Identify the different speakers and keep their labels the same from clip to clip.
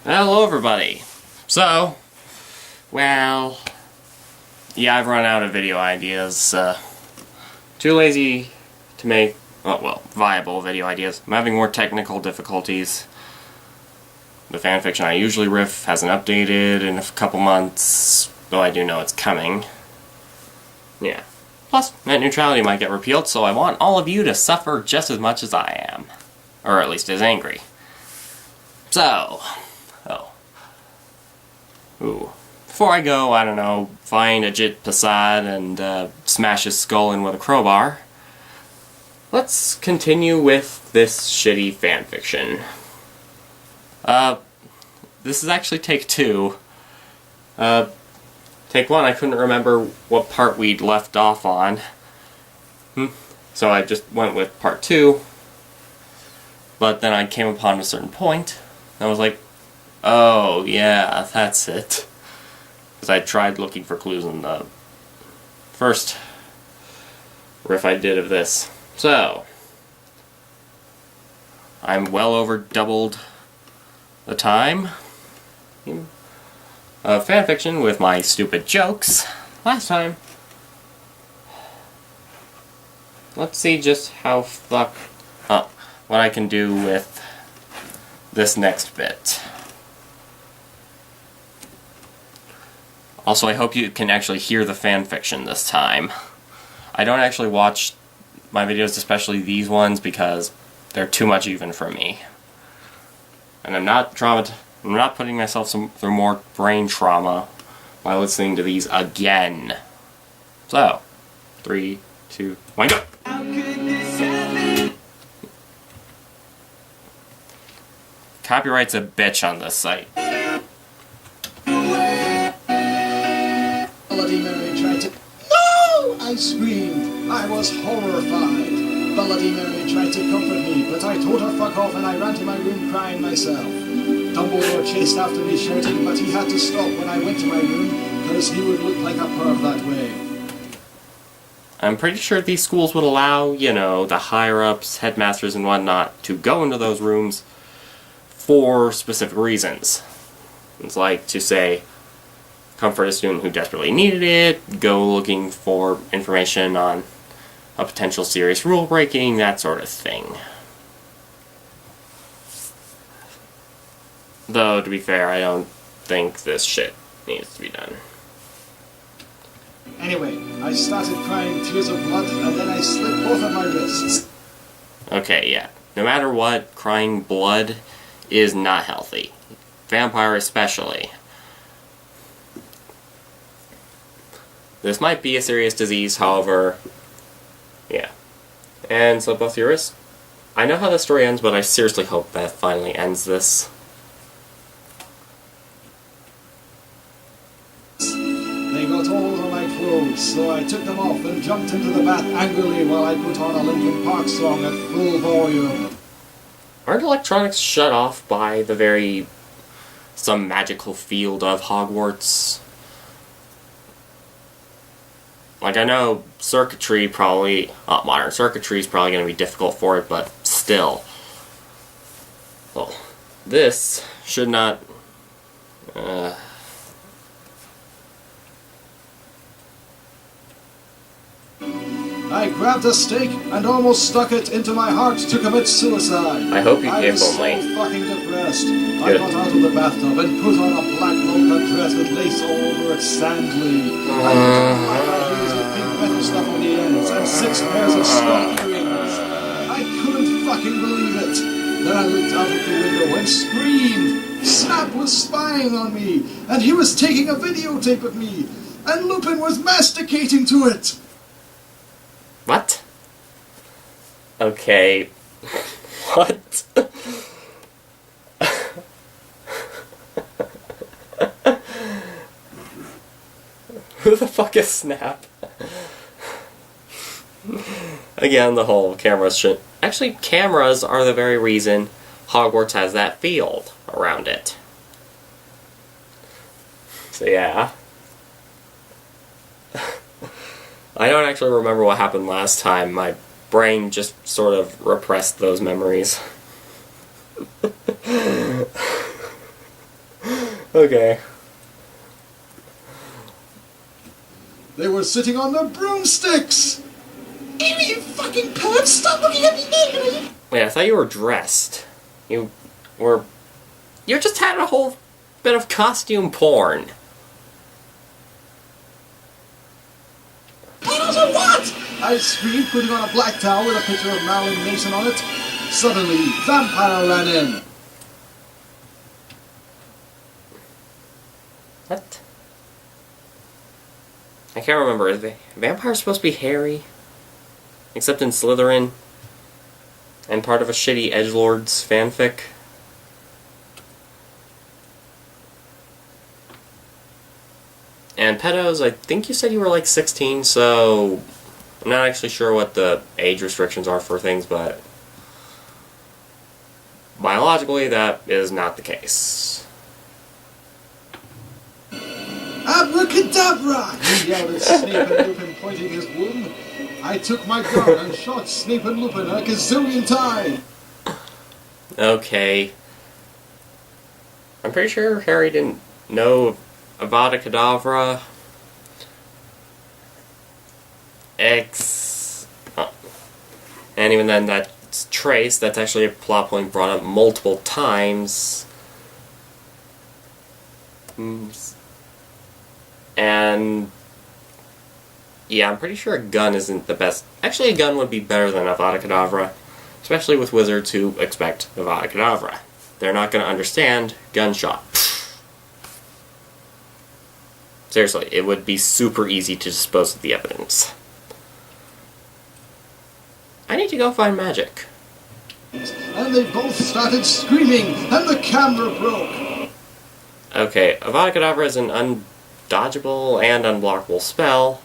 Speaker 1: Hello everybody! So, well, yeah, I've run out of video ideas. Too lazy to make, viable video ideas. I'm having more technical difficulties. The fanfiction I usually riff hasn't updated in a couple months, though I do know it's coming. Yeah. Plus, net neutrality might get repealed, so I want all of you to suffer just as much as I am. Or at least as angry. So... Before I go, I don't know, find Ajit Prasad and smash his skull in with a crowbar, let's continue with this shitty fanfiction. This is actually take two. Take one, I couldn't remember what part we'd left off on. So I just went with part two. But then I came upon a certain point, and I was like, oh, yeah, that's it. Because I tried looking for clues in the first riff I did of this. So, I'm well over doubled the time of fanfiction with my stupid jokes last time. Let's see just how what I can do with this next bit. Also, I hope you can actually hear the fanfiction this time. I don't actually watch my videos, especially these ones, because they're too much even for me. And I'm not putting myself through more brain trauma by listening to these again. So, 3, 2, 1, go! Copyright's a bitch on this site.
Speaker 2: No! I screamed. I was horrified. Bloody Mary tried to comfort me, but I told her fuck off and I ran to my room crying myself. Dumbledore chased after me shouting, but he had to stop when I went to my room, because he would look like a perv that way.
Speaker 1: I'm pretty sure these schools would allow, you know, the higher-ups, headmasters and whatnot, to go into those rooms for specific reasons. It's like to say, comfort a student who desperately needed it, go looking for information on a potential serious rule breaking, that sort of thing. Though, to be fair, I don't think this shit needs to be done.
Speaker 2: Anyway, I started crying tears of blood, and then I slit both of my wrists.
Speaker 1: Okay, yeah. No matter what, crying blood is not healthy. Vampire especially. This might be a serious disease, however, yeah. And so both your wrists. I know how the story ends, but I seriously hope that finally ends this.
Speaker 2: They got all over my clothes, so I took them off and jumped into the bath angrily while I put on a Linkin Park song at full volume.
Speaker 1: Aren't electronics shut off by some magical field of Hogwarts? Like, I know circuitry modern circuitry is probably going to be difficult for it, but still. Well, this should not,
Speaker 2: I grabbed a stake and almost stuck it into my heart to commit suicide.
Speaker 1: I hope you
Speaker 2: I was
Speaker 1: only.
Speaker 2: so fucking depressed. I got out of the bathtub and put on a black loafer dress with lace all over it sandly. I put on my high heels with pink metal stuff on the ends and 6 pairs of skull earrings. I couldn't fucking believe it. Then I looked out of the window and screamed. Snap was spying on me, and he was taking a videotape of me, and Lupin was masticating to it.
Speaker 1: What? Okay. What? Who the fuck is Snap? Again, the whole camera shit. Actually, cameras are the very reason Hogwarts has that field around it. So yeah. I don't actually remember what happened last time. My brain just sort of repressed those memories. Okay.
Speaker 2: They were sitting on their broomsticks! You fucking perv, stop looking at me naked!
Speaker 1: Wait, I thought you were dressed. You just had a whole bit of costume porn.
Speaker 2: And also what? I screamed, putting on a black towel with a picture of Marilyn Mason on it. Suddenly, vampire ran in.
Speaker 1: What? I can't remember. Is vampires supposed to be hairy? Except in Slytherin? And part of a shitty edgelords fanfic? And pedos, I think you said you were like 16, so I'm not actually sure what the age restrictions are for things, but biologically that is not the case.
Speaker 2: Abracadabra! He yelled at Snape and Lupin, pointing his womb. I took my gun and shot Snape and Lupin a gazillion times.
Speaker 1: Okay. I'm pretty sure Harry didn't know Avada Kedavra. And even then, that's Trace. That's actually a plot point brought up multiple times. And yeah, I'm pretty sure a gun isn't the best. Actually, a gun would be better than Avada Kedavra, especially with wizards who expect Avada Kedavra. They're not going to understand gunshot. Seriously, it would be super easy to dispose of the evidence. I need to go find magic.
Speaker 2: And they both started screaming, and the camera broke.
Speaker 1: Okay, Avada Kedavra is an undodgeable and unblockable spell.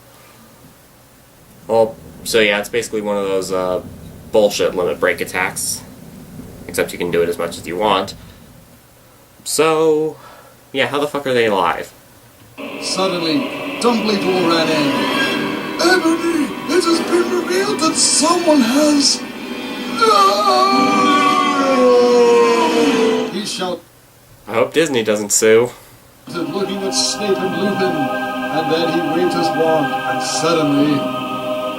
Speaker 1: Well, so yeah, it's basically one of those bullshit limit break attacks. Except you can do it as much as you want. So, yeah, how the fuck are they alive?
Speaker 2: Suddenly, Dumbledore ran in. Ebony, it has been revealed that someone has... He shouted,
Speaker 1: I hope Disney doesn't sue.
Speaker 2: looking at Snape and Lupin, and then he waved his wand, and suddenly,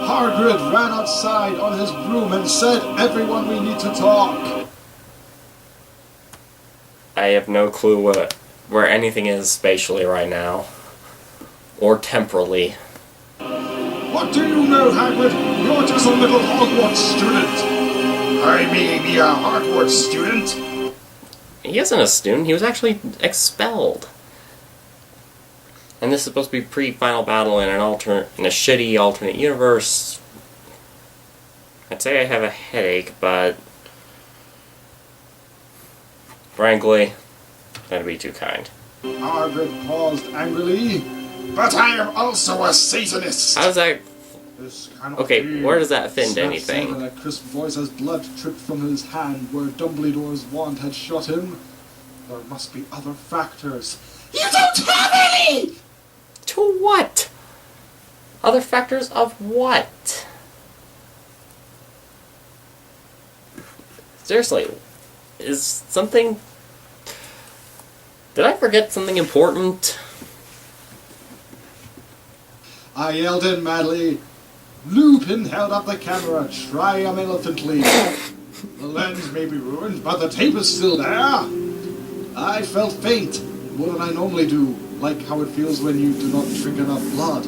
Speaker 2: Hagrid ran outside on his broom and said, "Everyone, we need to talk."
Speaker 1: I have no clue where anything is spatially right now. Or temporally.
Speaker 2: What do you know, Hagrid? You're just a little Hogwarts student. I may be a Hogwarts student.
Speaker 1: He isn't a student, he was actually expelled. And this is supposed to be pre-final battle in a shitty alternate universe. I'd say I have a headache, but frankly, that'd be too kind.
Speaker 2: Hagrid paused angrily. But I am also a Satanist.
Speaker 1: How does that...
Speaker 2: This cannot
Speaker 1: Okay,
Speaker 2: be.
Speaker 1: where does that fit into
Speaker 2: Snape
Speaker 1: anything?
Speaker 2: said in a crisp voice as blood dripped from his hand where Dumbledore's wand had shot him. There must be other factors. You don't have any!
Speaker 1: To what? Other factors of what? Seriously, is something... Did I forget something important?
Speaker 2: I yelled in madly. Lupin held up the camera triumphantly. The lens may be ruined, but the tape is still there. I felt faint, more than I normally do, like how it feels when you do not drink enough blood.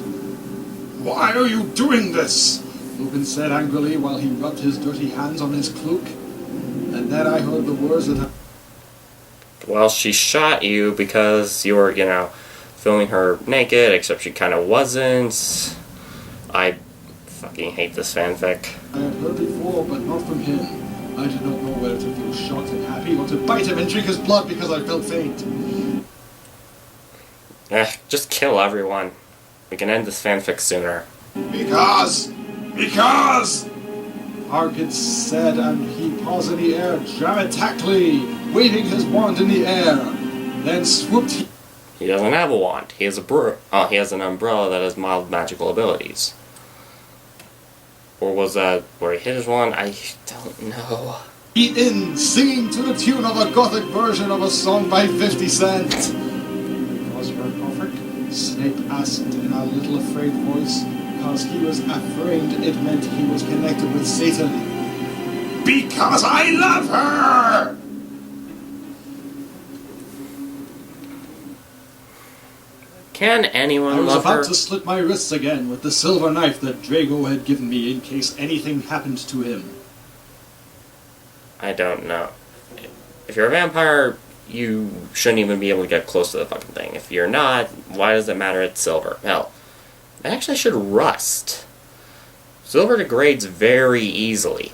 Speaker 2: Why are you doing this? Lupin said angrily while he rubbed his dirty hands on his cloak. And then I heard the words that...
Speaker 1: Well, she shot you because you were, filming her naked, except she kind of wasn't. I fucking hate this fanfic.
Speaker 2: I had heard before, but not from him. I did not know whether to feel shocked and happy or to bite him and drink his blood because I felt faint.
Speaker 1: Just kill everyone. We can end this fanfic sooner.
Speaker 2: Because! Hagrid said, and he paused in the air dramatically, waving his wand in the air. Then swooped
Speaker 1: He doesn't have a wand. He has he has an umbrella that has mild magical abilities. Or was that where he hit his wand? I don't know.
Speaker 2: in, singing to the tune of a gothic version of a song by 50 Cent. Snape asked in a little afraid voice, because he was afraid it meant he was connected with Satan. Because I love her!
Speaker 1: Can anyone
Speaker 2: I was
Speaker 1: love her?
Speaker 2: about to slit my wrists again with the silver knife that Drago had given me in case anything happened to him.
Speaker 1: I don't know. If you're a vampire, you shouldn't even be able to get close to the fucking thing. If you're not, why does it matter it's silver? Hell, it actually should rust. Silver degrades very easily.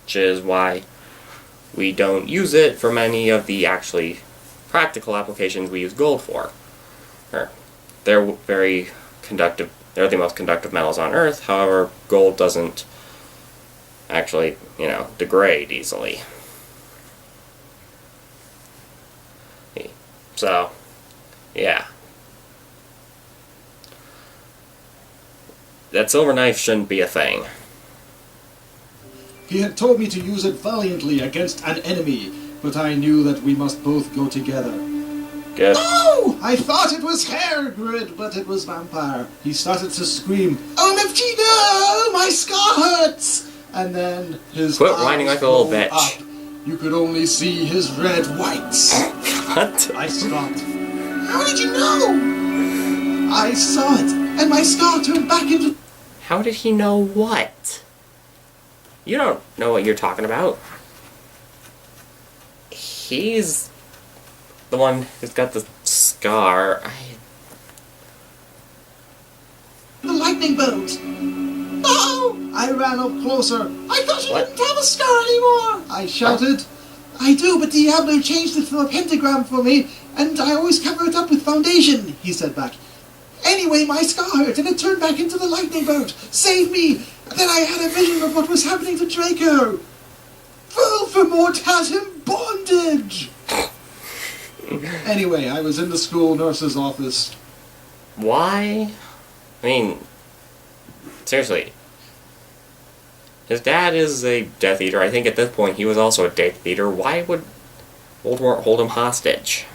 Speaker 1: Which is why we don't use it for many of the actually practical applications we use gold for. They're very conductive. They're the most conductive metals on Earth. However, gold doesn't actually, degrade easily. So, yeah. That silver knife shouldn't be a thing.
Speaker 2: He had told me to use it valiantly against an enemy, but I knew that we must both go together.
Speaker 1: Good.
Speaker 2: No! I thought it was Hagrid, but it was Vampire. He started to scream, OMG, no! My scar hurts! And then his
Speaker 1: Quit whining like a little bitch.
Speaker 2: Up. You could only see his red whites.
Speaker 1: What?
Speaker 2: I stopped. How did you know? I saw it, and my scar turned back into...
Speaker 1: How did he know what? You don't know what you're talking about. He's the one who's got the scar.
Speaker 2: The lightning bolt. Oh! I ran up closer. I thought you didn't have a scar anymore. I shouted. I do, but Diablo changed it from a pentagram for me, and I always cover it up with foundation, he said back. Anyway, my scar hurt, and it turned back into the lightning bolt. Save me! Then I had a vision of what was happening to Draco. Voldemort has him bondage! Anyway, I was in the school nurse's office.
Speaker 1: Why? I mean, seriously. His dad is a Death Eater. I think at this point he was also a Death Eater. Why would Voldemort hold him hostage?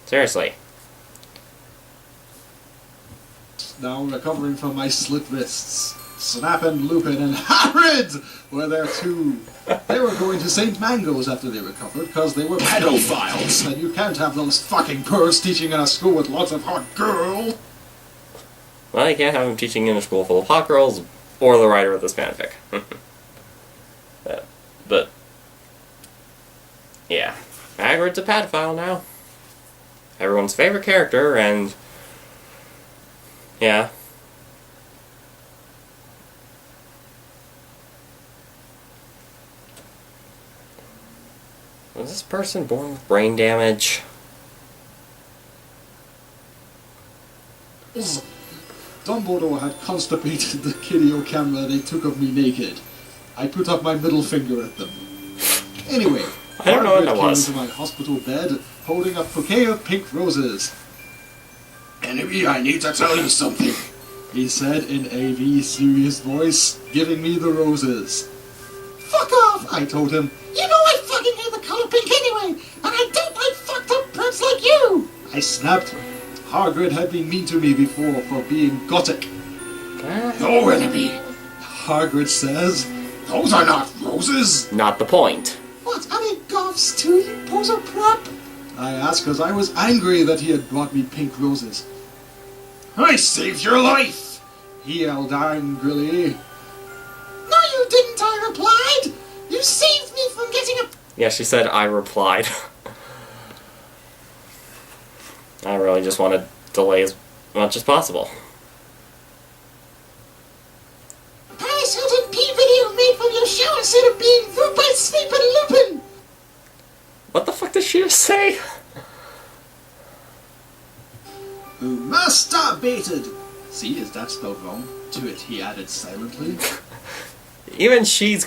Speaker 1: Seriously.
Speaker 2: Now recovering from my slit wrists. Snap and Lupin and Hagrid were there too. They were going to St. Mango's after they recovered because they were pedophiles. And you can't have those fucking pervs teaching in a school with lots of hot girls.
Speaker 1: Well, you can't have him teaching in a school full of hot girls or the writer of this fanfic. but, yeah. Hagrid's a pedophile now. Everyone's favorite character, and yeah. Was this person born with brain damage?
Speaker 2: Dumbledore had constipated the video camera they took of me naked. I put up my middle finger at them. Anyway,
Speaker 1: I don't know what that
Speaker 2: came
Speaker 1: was.
Speaker 2: into my hospital bed holding a bouquet of pink roses. Enemy, I need to tell you something, he said in a very serious voice, giving me the roses. Fuck off, I told him. You know I fucking hate the color pink anyway, and I don't like fucked up prints like you. I snapped. Hagrid had been mean to me before for being gothic. No, enemy, Hagrid says. Those are not roses.
Speaker 1: Not the point.
Speaker 2: What, are they goths too, you poser prep? I asked because I was angry that he had brought me pink roses. I saved your life, he yelled angrily. No, you didn't, I replied. You saved me from getting a...
Speaker 1: Yeah, she said I replied. I really just want to delay as much as possible.
Speaker 2: Paris Hilton P video made from your show instead of being rude by Snape and Lupin.
Speaker 1: What the fuck did she just say?
Speaker 2: Who masturbated. See, is that spelled wrong? To it, he added silently.
Speaker 1: Even she's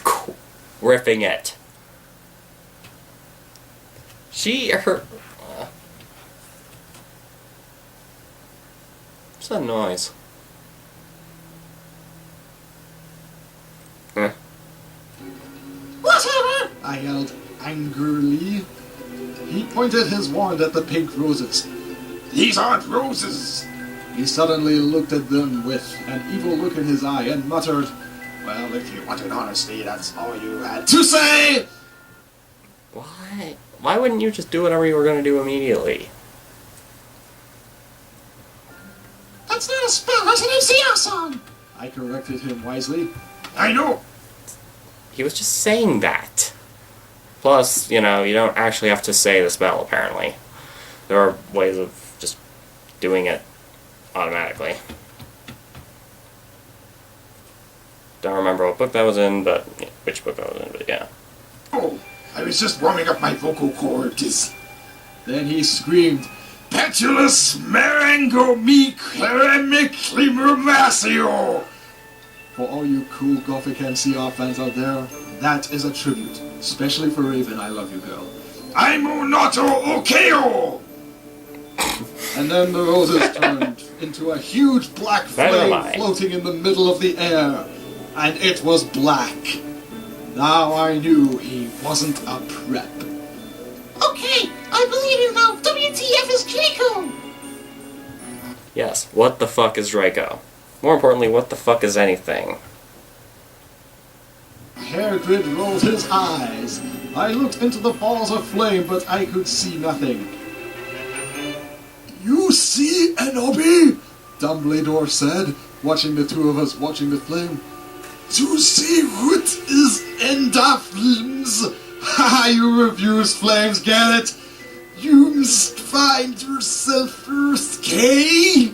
Speaker 1: riffing it. What's that noise?
Speaker 2: Whatever! I yelled angrily. He pointed his wand at the pink roses. "These aren't roses!" He suddenly looked at them with an evil look in his eye and muttered, "Well, if you wanted honesty, that's all you had to say!"
Speaker 1: Why? Why wouldn't you just do whatever you were going to do immediately?
Speaker 2: "That's not a spell, that's an ACR song!" I corrected him wisely. "I know!"
Speaker 1: He was just saying that. Plus, you know, you don't actually have to say the spell, apparently. There are ways of just doing it automatically. Don't remember what book that was in, but which book that was in, but yeah.
Speaker 2: "Oh, I was just warming up my vocal cords." Then he screamed, "Petulus merengo mi clemiclimermasio!" For all you cool Gothic NCR fans out there, that is a tribute. Especially for Raven, I love you, girl. "I'm Onato Okeo!" And then the roses turned into a huge black flame floating in the middle of the air. And it was black. Now I knew he wasn't a prep. "Okay, I believe you now. WTF is Draco?"
Speaker 1: Yes, what the fuck is Draco? More importantly, what the fuck is anything?
Speaker 2: Hairgrid rolled his eyes. I looked into the balls of flame, but I could see nothing. "You see, Enobi?" Dumbledore said, watching the two of us watching the flame. "To see what is in the flames. Haha, you refuse flames, get it? You must find yourself first, Kay?"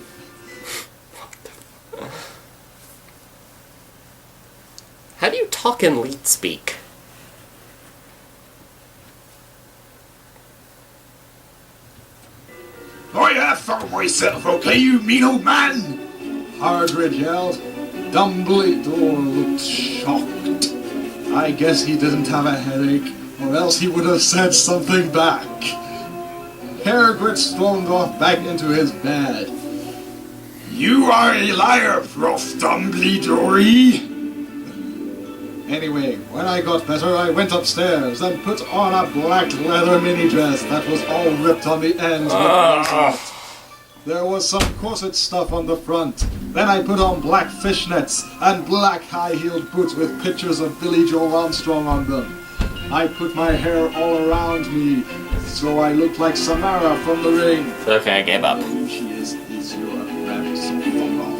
Speaker 1: How do you talk in leet speak?
Speaker 2: "I have found myself, okay, you mean old man?" Hagrid yelled. Dumbledore looked shocked. I guess he didn't have a headache, or else he would have said something back. Hagrid stormed off back into his bed. "You are a liar, Prof. Dumbledore." Anyway, when I got better, I went upstairs and put on a black leather mini dress that was all ripped on the ends. There was some corset stuff on the front. Then I put on black fishnets and black high-heeled boots with pictures of Billy Joel Armstrong on them. I put my hair all around me, so I looked like Samara from The Ring.
Speaker 1: Okay, I gave up.
Speaker 2: She is your rep, so fuck off.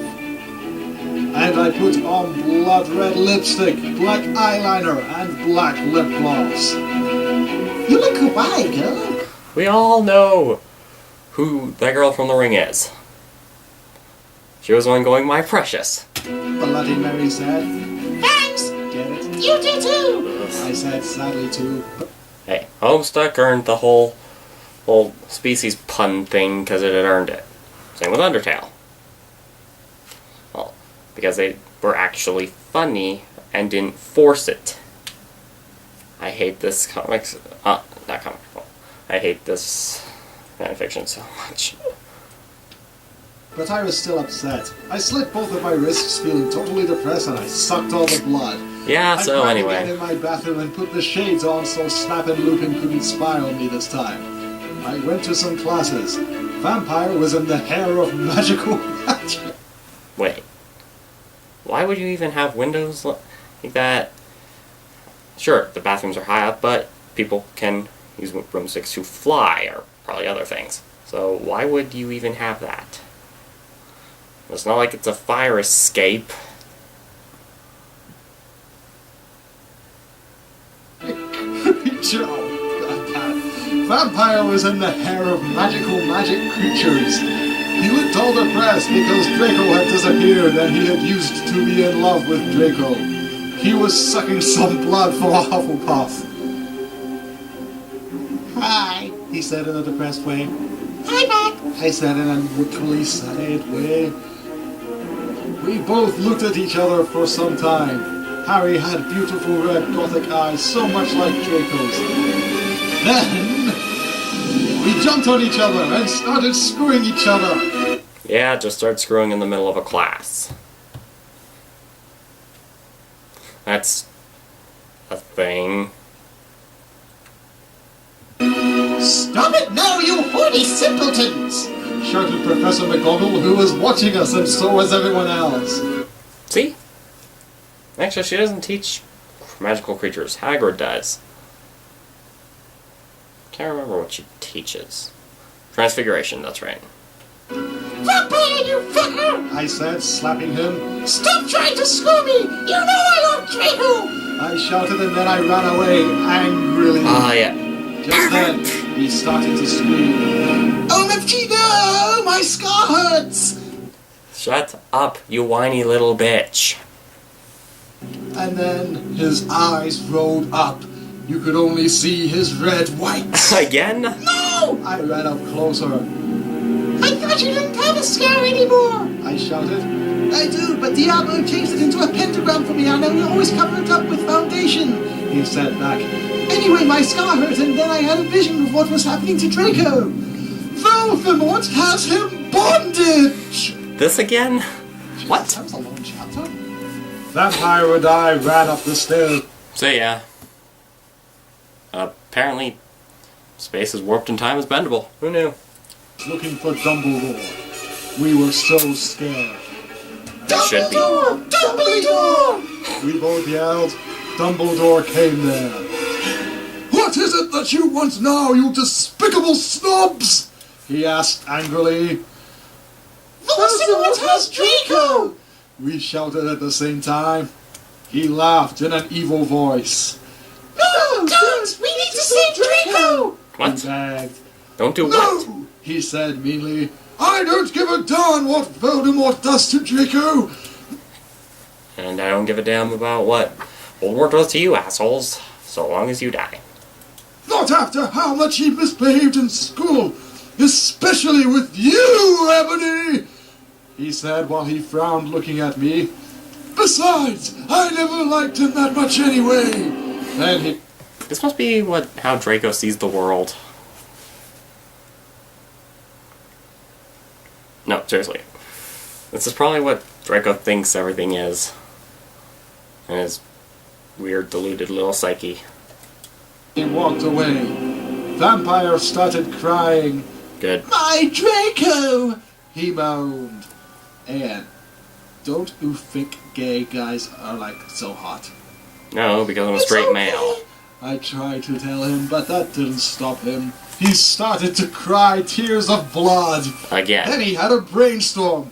Speaker 2: And I put on blood red lipstick, black eyeliner, and black lip gloss. You look kawaii, girl.
Speaker 1: We all know who that girl from The Ring is. She was the one going, "My precious."
Speaker 2: Bloody Mary said. Thanks! Get it? You do too! I said sadly too.
Speaker 1: Hey, Homestuck earned the whole species pun thing because it had earned it. Same with Undertale. Well, because they were actually funny and didn't force it. I hate this comics. Not comic. I hate this fanfiction so much.
Speaker 2: But I was still upset. I slit both of my wrists, feeling totally depressed, and I sucked all the blood.
Speaker 1: Yeah, so anyway.
Speaker 2: I cried again in my bathroom and put the shades on so Snap and Lupin couldn't spy on me this time. I went to some classes. Vampire was in the hair of magical magic.
Speaker 1: Wait. Why would you even have windows like that? Sure, the bathrooms are high up, but people can use broomsticks to fly, or probably other things. So why would you even have that? It's not like it's a fire escape.
Speaker 2: Vampire was in the hair of magic creatures. He looked all depressed because Draco had disappeared and he had used to be in love with Draco. He was sucking some blood for a Hufflepuff. "Hi," he said in a depressed way. "Hi, back," I said in a neutrally sad way. We both looked at each other for some time. Harry had beautiful red gothic eyes, so much like Draco's. Then we jumped on each other and started screwing each other.
Speaker 1: Yeah, just start screwing in the middle of a class. That's a thing.
Speaker 3: silly simpletons!
Speaker 2: shouted Professor McGonagall, who was watching us, and so was everyone else.
Speaker 1: See? Actually, she doesn't teach magical creatures. Hagrid does. Can't remember what she teaches. Transfiguration, that's right.
Speaker 3: Vampire, you fucker!
Speaker 2: I said, slapping him.
Speaker 3: Stop trying to school me! You know I love Draco!
Speaker 2: I shouted, and then I ran away, angrily.
Speaker 1: Ah, yeah.
Speaker 2: Just then, he started to scream.
Speaker 3: OMG, no! My scar hurts!
Speaker 1: Shut up, you whiny little bitch.
Speaker 2: And then his eyes rolled up. You could only see his red whites.
Speaker 1: Again?
Speaker 3: No!
Speaker 2: I ran up closer.
Speaker 3: I thought you didn't have a scar anymore!
Speaker 2: I shouted.
Speaker 3: I do, but Diablo changed it into a pentagram for me, and I will always cover it up with foundation.
Speaker 2: He said back.
Speaker 3: Anyway, my scar hurt, and then I had a vision of what was happening to Draco. Voldemort has him bondage!
Speaker 1: This again? What?
Speaker 3: That was a long chapter.
Speaker 2: Vampire and I ran up the stairs.
Speaker 1: So yeah. Apparently, space is warped and time is bendable. Who knew?
Speaker 2: Looking for Dumbledore. We were so scared.
Speaker 1: Should be.
Speaker 3: Dumbledore!
Speaker 2: We both yelled. Dumbledore came there. What is it that you want now, you despicable snobs? He asked angrily.
Speaker 3: Voldemort has Draco!
Speaker 2: We shouted at the same time. He laughed in an evil voice.
Speaker 3: No, don't! We need to save Draco!
Speaker 1: What?
Speaker 2: He begged.
Speaker 1: Don't do what?
Speaker 2: No, he said meanly. I don't give a darn what Voldemort does to Draco.
Speaker 1: And I don't give a damn about what Voldemort does to you, assholes, so long as you die.
Speaker 2: Not after how much he misbehaved in school, especially with you, Ebony, he said while he frowned looking at me. Besides, I never liked him that much anyway. Then he...
Speaker 1: This must be how Draco sees the world. No, seriously. This is probably what Draco thinks everything is. And his weird, deluded little psyche.
Speaker 2: He walked away. Vampire started crying.
Speaker 1: Good.
Speaker 2: My Draco! He moaned. And don't you think gay guys are like so hot?
Speaker 1: No, because I'm a straight male.
Speaker 2: I tried to tell him, but that didn't stop him. He started to cry tears of blood.
Speaker 1: Again.
Speaker 2: Then he had a brainstorm.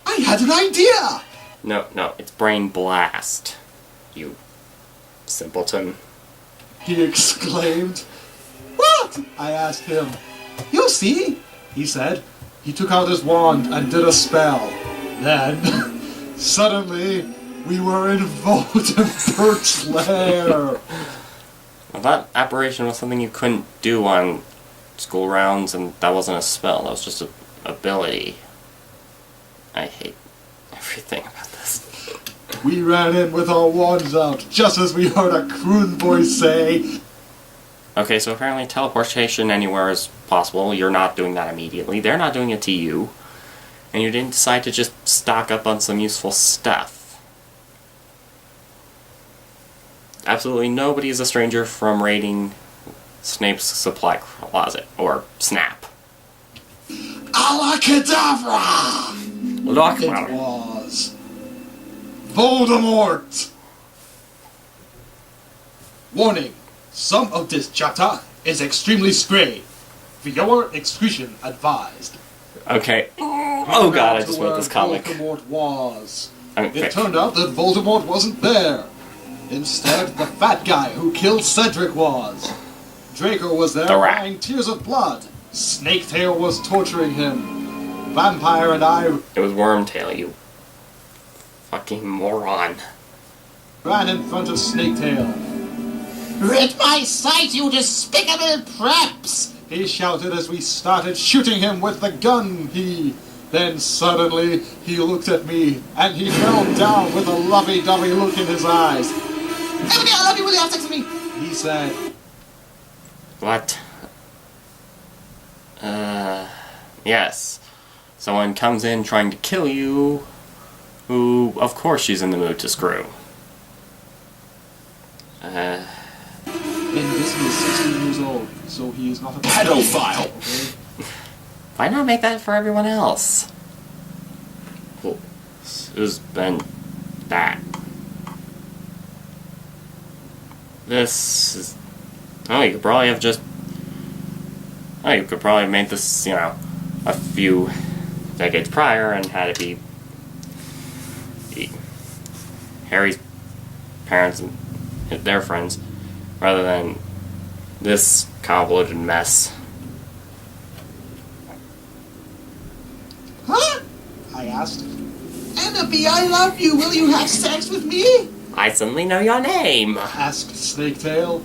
Speaker 2: I had an idea!
Speaker 1: No, it's brain blast. You simpleton.
Speaker 2: He exclaimed. What? I asked him. You'll see, he said. He took out his wand and did a spell. Then, suddenly, we were in Voldemort's lair.
Speaker 1: Well, that apparition was something you couldn't do on school rounds, and that wasn't a spell, that was just an ability. I hate everything about this.
Speaker 2: We ran in with our wands out, just as we heard a croon voice say...
Speaker 1: Okay, so apparently teleportation anywhere is possible. You're not doing that immediately. They're not doing it to you. And you didn't decide to just stock up on some useful stuff. Absolutely nobody is a stranger from raiding Snape's supply closet, or Snap.
Speaker 2: Alakadabra! It was Voldemort! Warning, some of this chapter is extremely stray. Viewer exclusion advised.
Speaker 1: Okay. Oh god, I just wrote this comic.
Speaker 2: Voldemort was.
Speaker 1: Okay.
Speaker 2: It turned out that Voldemort wasn't there. Instead, the fat guy who killed Cedric was. Draco was there
Speaker 1: The rat.
Speaker 2: crying tears of blood. Snaketail was torturing him. Vampire and I
Speaker 1: It was Wormtail, you fucking moron.
Speaker 2: ran in front of Snaketail.
Speaker 3: Rid my sight, you despicable preps!
Speaker 2: He shouted as we started shooting him with the gun. Then suddenly he looked at me and he fell down with a lovey-dovey look in his eyes.
Speaker 3: Emily, I love you, will you have sex with me?
Speaker 2: He said,
Speaker 1: What? Yes. Someone comes in trying to kill you, who, of course she's in the mood to screw.
Speaker 2: and this he is 16 years old, so he is not a
Speaker 3: Pedophile.
Speaker 2: Okay?
Speaker 1: Why not make that for everyone else? Cool. Who's been that? This is... Oh, you could probably have just... Oh, you could probably have made this, you know, a few decades prior and had it be Harry's parents and their friends, rather than this convoluted mess.
Speaker 3: Huh? I asked. Enemy, I love you. Will you have sex with me?
Speaker 1: I suddenly know your name.
Speaker 2: Asked Snaketail.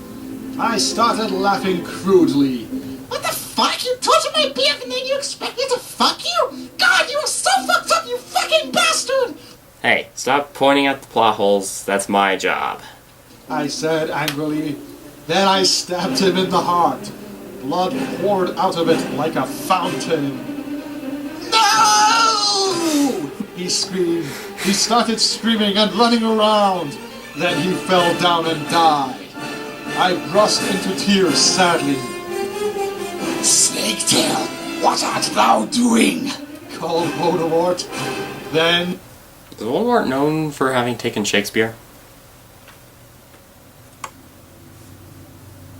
Speaker 2: I started laughing crudely.
Speaker 3: What the fuck? You touch my beard and then you expect me to fuck you? God, you are so fucked up, you fucking bastard!
Speaker 1: Hey, stop pointing at the plot holes. That's my job.
Speaker 2: I said angrily. Then I stabbed him in the heart. Blood poured out of it like a fountain.
Speaker 3: No!
Speaker 2: He screamed. He started screaming and running around. Then he fell down and died. I burst into tears sadly.
Speaker 3: Snaketail, what art thou doing?
Speaker 2: Called Voldemort. Then...
Speaker 1: Is Voldemort known for having taken Shakespeare?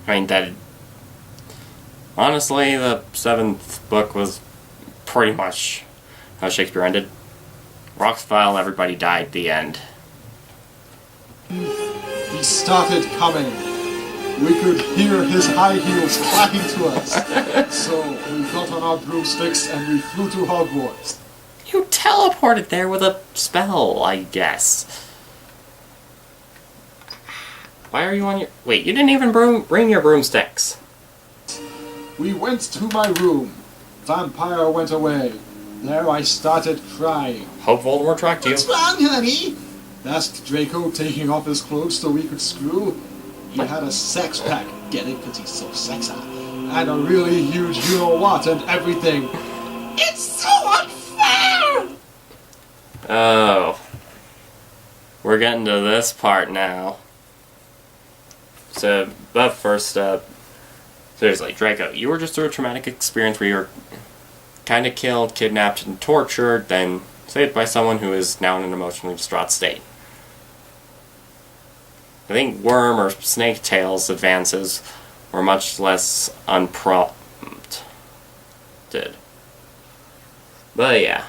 Speaker 1: I mean, that... Honestly, the 7th book was pretty much how Shakespeare ended. Rocks fell, everybody died, the end.
Speaker 2: He started coming. We could hear his high heels clacking to us. So we got on our broomsticks and we flew to Hogwarts.
Speaker 1: You teleported there with a spell, I guess. Why are you on your... Wait, you didn't even bring your broomsticks.
Speaker 2: We went to my room. Vampire went away. There I started crying.
Speaker 1: Hope Voldemort tracked you.
Speaker 3: What's wrong, honey?
Speaker 2: Asked Draco, taking off his clothes so we could screw. He had a sex pack, get it, because he's so sexy, and a really huge you-know-what and everything.
Speaker 3: It's so unfair!
Speaker 1: Oh. We're getting to this part now. So, but first, seriously, Draco, you were just through a traumatic experience where you were kind of killed, kidnapped, and tortured, then saved by someone who is now in an emotionally distraught state. I think Worm or Snake Tail's advances were much less unprompted. But yeah.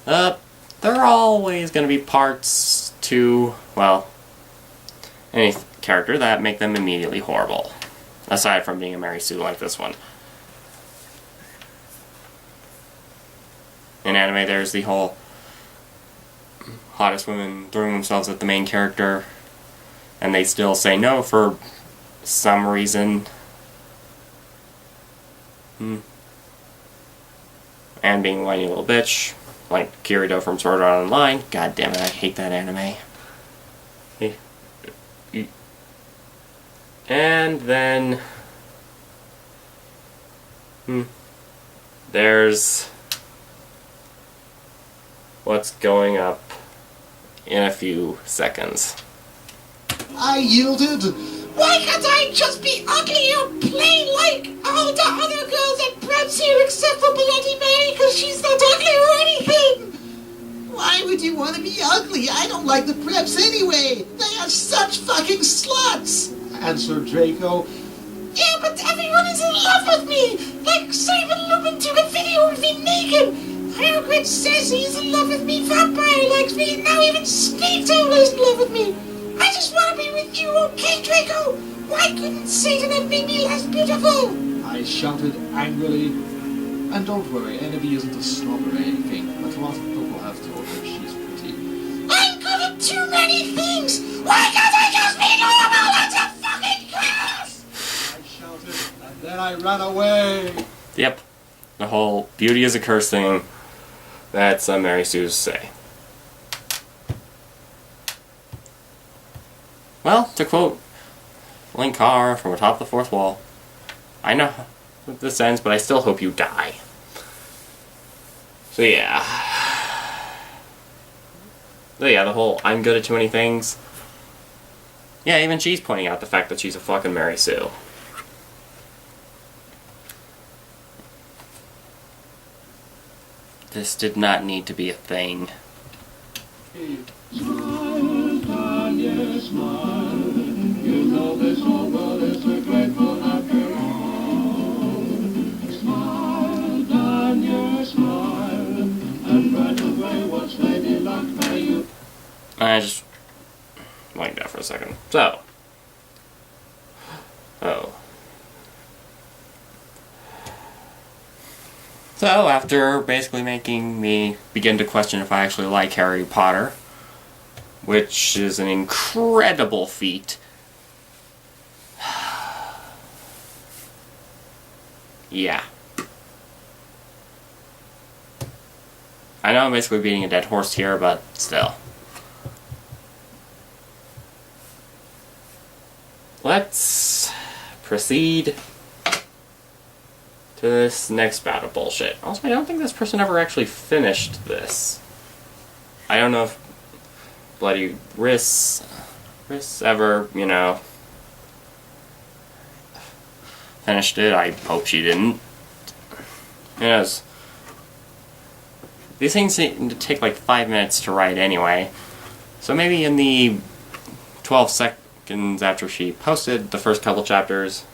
Speaker 1: There are always going to be parts to, well, any character that make them immediately horrible. Aside from being a Mary Sue like this one. In anime, there's the whole hottest women throwing themselves at the main character, and they still say no for some reason. And being a whiny little bitch, like Kirito from Sword Art Online. God damn it, I hate that anime. And then... there's... what's going up in a few seconds.
Speaker 3: I yielded. Why can't I just be ugly or plain like all the other girls at Brad's here except for Bloody Mary because she's not ugly or anything? Why would you want to be ugly? I don't like the preps anyway. They are such fucking sluts.
Speaker 2: Answered Draco.
Speaker 3: Yeah, but everyone is in love with me. Like Simon Lupin took a video of me naked. Hagrid says he's in love with me. Vampire likes me. Now even Snaketail is in love with me. I just want to be with you, okay, Draco? Why couldn't Satan have made me less beautiful?
Speaker 2: I shouted angrily. And don't worry, Envy isn't a snob or anything, but a lot of people have told her she's pretty.
Speaker 3: I'm good at too many things! Why can't I just be normal as a fucking class?
Speaker 2: I shouted, and then I ran away.
Speaker 1: Yep. The whole beauty is a curse thing that some Mary Sues say. Well, to quote Link Carr from atop the fourth wall, I know how this ends, but I still hope you die. So yeah. The whole I'm good at too many things. Yeah, even she's pointing out the fact that she's a fucking Mary Sue. This did not need to be a thing.
Speaker 2: Smile, Tanya, smile. You know this whole world is so grateful after all. Smile, Tanya, smile. And right away, what's lady luck by you?
Speaker 1: I just like that for a second. So. Oh. So, after basically making me begin to question if I actually like Harry Potter, which is an incredible feat, yeah. I know I'm basically beating a dead horse here, but still. Let's proceed to this next bout of bullshit. Also, I don't think this person ever actually finished this. I don't know if bloody Riss ever, you know, finished it. I hope she didn't. Yes. These things seem to take like 5 minutes to write anyway. So maybe in the 12 seconds after she posted the first couple chapters,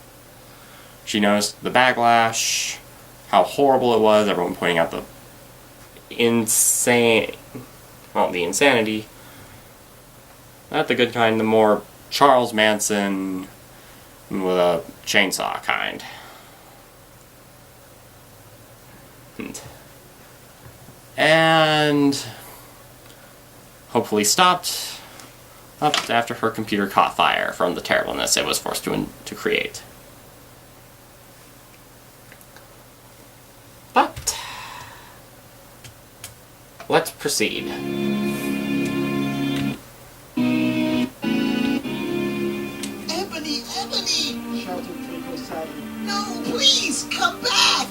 Speaker 1: she noticed the backlash, how horrible it was, everyone pointing out the insanity. Not the good kind, the more Charles Manson with a chainsaw kind. And hopefully stopped up after her computer caught fire from the terribleness it was forced to create. But let's proceed.
Speaker 3: Ebony, Ebony!
Speaker 2: Shouted Draco sadly,
Speaker 3: No, please, come back!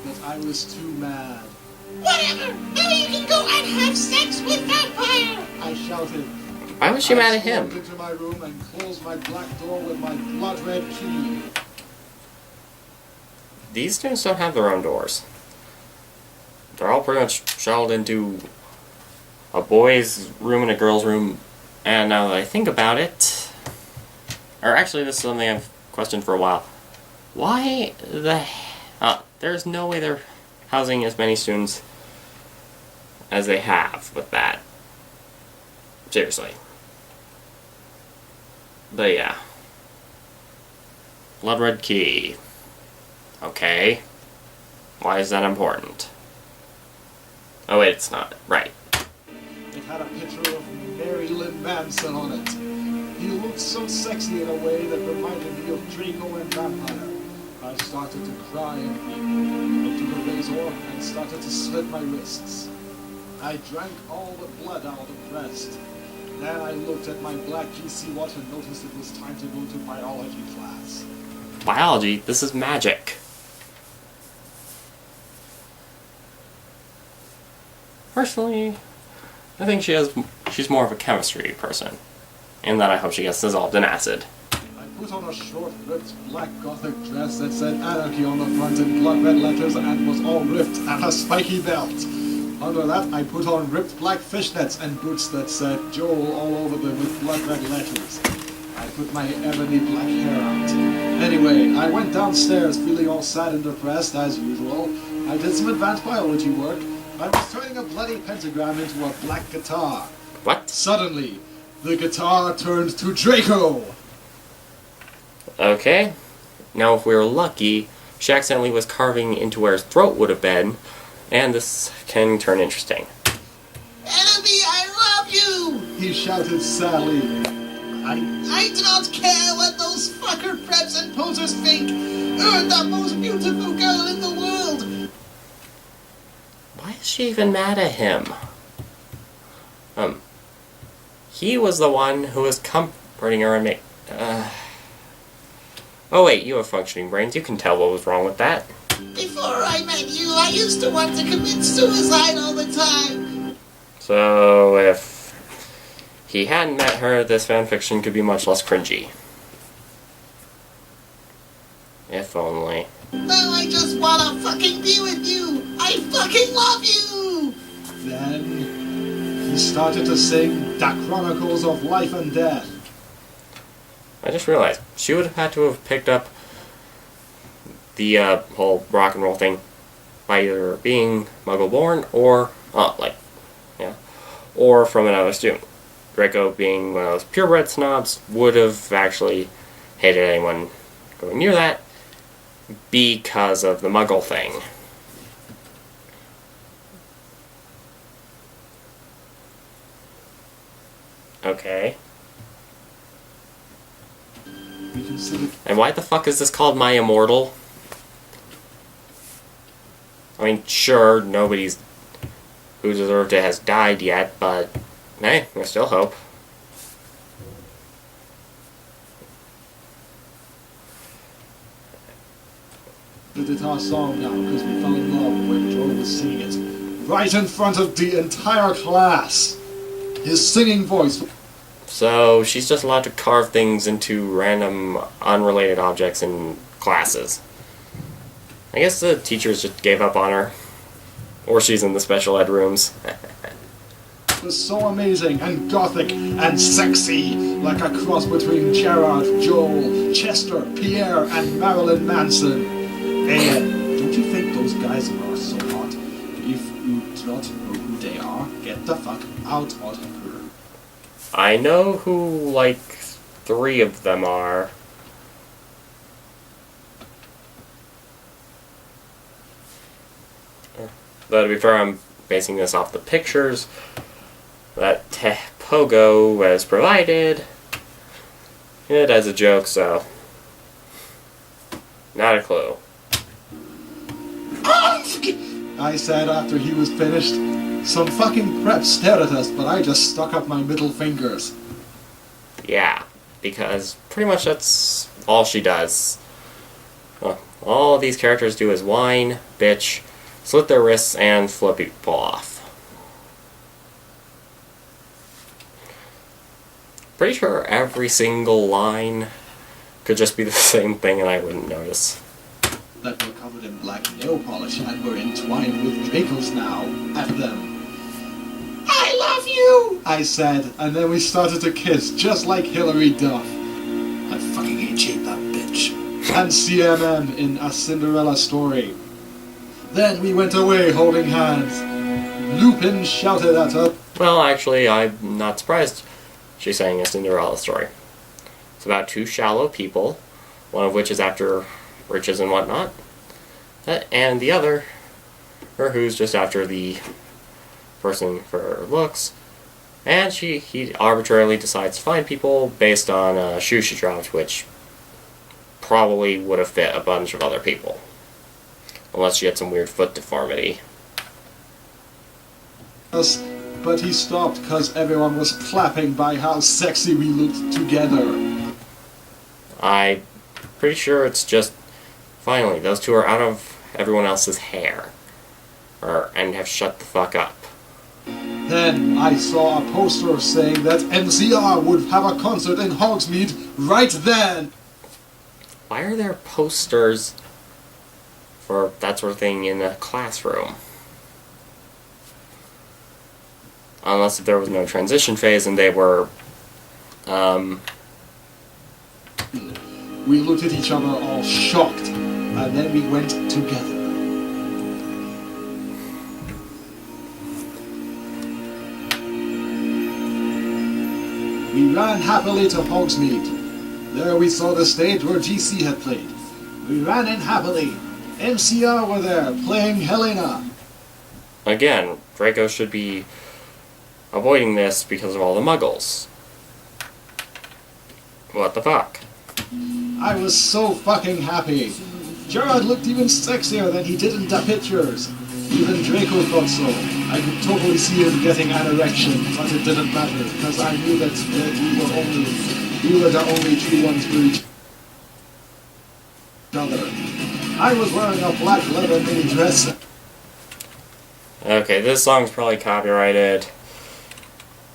Speaker 2: but I was too mad.
Speaker 3: Whatever! Now you can go and have sex with vampire!
Speaker 2: I shouted.
Speaker 1: Why was she mad at him?
Speaker 2: I stormed into my room and closed my black door with my blood red key.
Speaker 1: These students don't have their own doors. They're all pretty much shelled into a boy's room and a girl's room. And now that I think about it, or actually this is something I've questioned for a while. Why the there's no way they're housing as many students as they have with that. Seriously. But yeah. Blood red key. Okay. Why is that important? Oh wait, it's not. Right.
Speaker 2: It had a picture of Marilyn Manson on it. He looked so sexy in a way that reminded me of Draco and Vampire. I started to cry and I took a razor and started to slit my wrists. I drank all the blood out of the breast. Then I looked at my black GC watch and noticed it was time to go to biology class.
Speaker 1: Biology? This is magic. Personally, I think she's more of a chemistry person. In that I hope she gets dissolved in acid.
Speaker 2: I put on a short, ripped, black gothic dress that said anarchy on the front in blood red letters and was all ripped and a spiky belt. Under that, I put on ripped black fishnets and boots that said Joel all over them with blood red letters. I put my ebony black hair out. Anyway, I went downstairs feeling all sad and depressed as usual. I did some advanced biology work. I was turning a bloody pentagram into a black guitar.
Speaker 1: What?
Speaker 2: Suddenly, the guitar turned to Draco!
Speaker 1: Okay. Now if we were lucky, she accidentally was carving into where his throat would have been, and this can turn interesting.
Speaker 3: Enemy, I love you!
Speaker 2: He shouted sadly.
Speaker 3: I do not care what those fucker preps and posers think! You're the most beautiful girl in the world!
Speaker 1: Why is she even mad at him? He was the one who was comforting her and Oh wait, you have functioning brains. You can tell what was wrong with that.
Speaker 3: Before I met you, I used to want to commit suicide all the time!
Speaker 1: So, if he hadn't met her, this fanfiction could be much less cringy. If only.
Speaker 3: Now I just wanna fucking be with you! I fucking love you!
Speaker 2: Then he started to sing The Chronicles of Life and Death.
Speaker 1: I just realized she would have had to have picked up the whole rock and roll thing by either being Muggle-born or, or from another student. Draco, being one of those purebred snobs, would have actually hated anyone going near that because of the Muggle thing. Okay. And why the fuck is this called My Immortal? I mean, sure, nobody's who deserved it has died yet, but hey, there's still hope.
Speaker 2: We did our song now because we fell in love when Joel was singing it. Right in front of the entire class. His singing voice.
Speaker 1: So she's just allowed to carve things into random, unrelated objects in classes. I guess the teachers just gave up on her. Or she's in the special ed rooms.
Speaker 2: It was so amazing and gothic and sexy, like a cross between Gerard, Joel, Chester, Pierre, and Marilyn Manson. Hey, don't you think those guys are so hot? If you do not know who they are, get the fuck out of here.
Speaker 1: I know who, like, 3 of them are. Though, to be fair, I'm basing this off the pictures that Pogo has provided. It as a joke, so not a clue.
Speaker 2: I said after he was finished. Some fucking prep stared at us, but I just stuck up my middle fingers.
Speaker 1: Yeah, because pretty much that's all she does. All these characters do is whine, bitch, slit their wrists, and flip people off. Pretty sure every single line could just be the same thing and I wouldn't notice.
Speaker 2: That were covered in black nail polish and were entwined with Dracos now at them.
Speaker 3: I love you!
Speaker 2: I said, and then we started to kiss, just like Hilary Duff. I fucking hate that bitch. And CMM in A Cinderella Story. Then we went away holding hands. Lupin shouted at her.
Speaker 1: Well, actually, I'm not surprised she sang A Cinderella Story. It's about 2 shallow people, one of which is after riches and whatnot, and the other, or who's just after the person for looks, and he arbitrarily decides to find people based on a shoe she dropped, which probably would have fit a bunch of other people, unless she had some weird foot deformity.
Speaker 2: But he stopped because everyone was clapping by how sexy we looked together.
Speaker 1: I'm pretty sure it's just, finally, those 2 are out of everyone else's hair, and have shut the fuck up.
Speaker 2: Then I saw a poster saying that MCR would have a concert in Hogsmeade right then.
Speaker 1: Why are there posters for that sort of thing in a classroom? Unless if there was no transition phase and they were,
Speaker 2: We looked at each other all shocked, and then we went together. We ran happily to Hogsmeade. There we saw the stage where GC had played. We ran in happily. MCR were there, playing Helena.
Speaker 1: Again, Draco should be avoiding this because of all the muggles. What the fuck?
Speaker 2: I was so fucking happy. Gerard looked even sexier than he did in the pictures. Even Draco thought so. I could totally see him getting an erection, but it didn't matter, because I knew that we were the only true ones for each other. I was wearing a black leather mini dress.
Speaker 1: Okay, this song's probably copyrighted,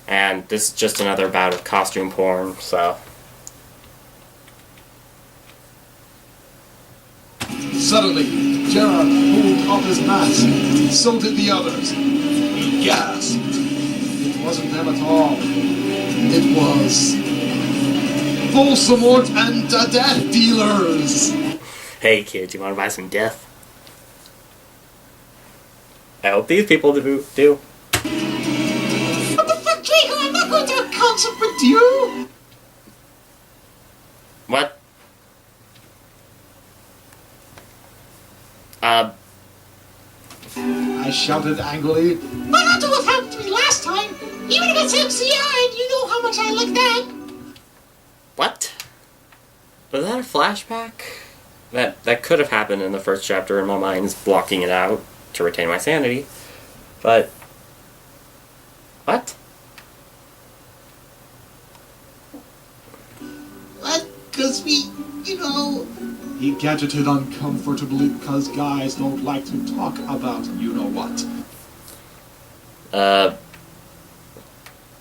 Speaker 1: and this is just another bout of costume porn, so...
Speaker 2: Suddenly, Gerard pulled up his mask. So did the others. He gasped. It wasn't them at all. It was Voldemort and the Death Dealers.
Speaker 1: Hey kids, you want to buy some death? I hope these people do.
Speaker 3: What the fuck, Draco? I'm not going to a concert with you!
Speaker 1: What?
Speaker 2: I shouted angrily.
Speaker 3: Why not do what happened to me last time? Even if it's MCI, and you know how much I like that.
Speaker 1: What? Was that a flashback? That could have happened in the first chapter, and my mind's blocking it out to retain my sanity. But what?
Speaker 3: What? Because we, you know...
Speaker 2: He gadgeted uncomfortably because guys don't like to talk about you-know-what.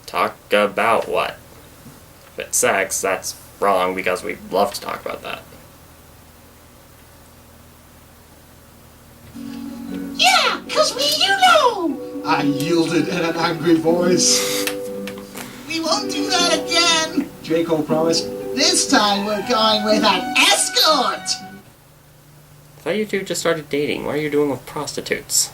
Speaker 1: Talk about what? If it's sex, that's wrong because we love to talk about that.
Speaker 3: Yeah, because you know!
Speaker 2: I yielded in an angry voice.
Speaker 3: We won't do that again!
Speaker 2: Draco promised.
Speaker 3: This time we're going with an escort!
Speaker 1: I thought you two just started dating. What are you doing with prostitutes?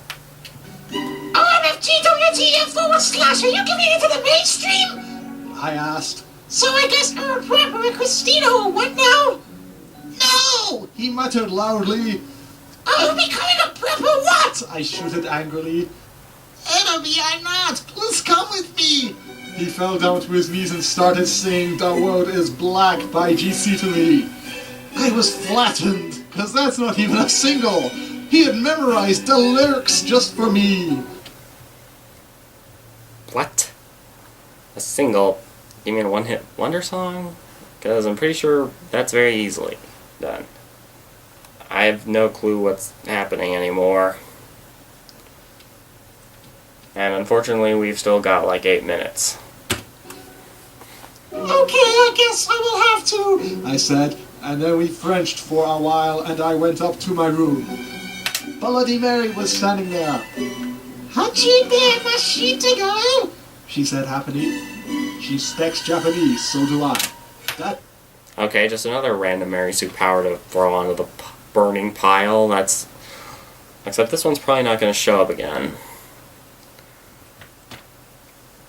Speaker 3: OMFGWTF/, are you giving it to the mainstream?
Speaker 2: I asked.
Speaker 3: So I guess our prepper and Christina, what now? No!
Speaker 2: He muttered loudly.
Speaker 3: I'll be becoming a prepper what?
Speaker 2: I shouted angrily.
Speaker 3: Enemy, I'm not! Please come with me!
Speaker 2: He fell down to his knees and started singing The World is Black by GC to me. I was flattened, because that's not even a single. He had memorized the lyrics just for me.
Speaker 1: What? A single? You mean a one-hit wonder song? Because I'm pretty sure that's very easily done. I have no clue what's happening anymore. And unfortunately, we've still got like 8 minutes.
Speaker 3: Okay, I guess I will have to,
Speaker 2: I said, and then we Frenched for a while and I went up to my room. Bloody Mary was standing there.
Speaker 3: Hachi de mashita girl!
Speaker 2: She said happily. She speaks Japanese, so do I. That...
Speaker 1: Okay, just another random Mary Sue power to throw onto the burning pile. That's... Except this one's probably not going to show up again.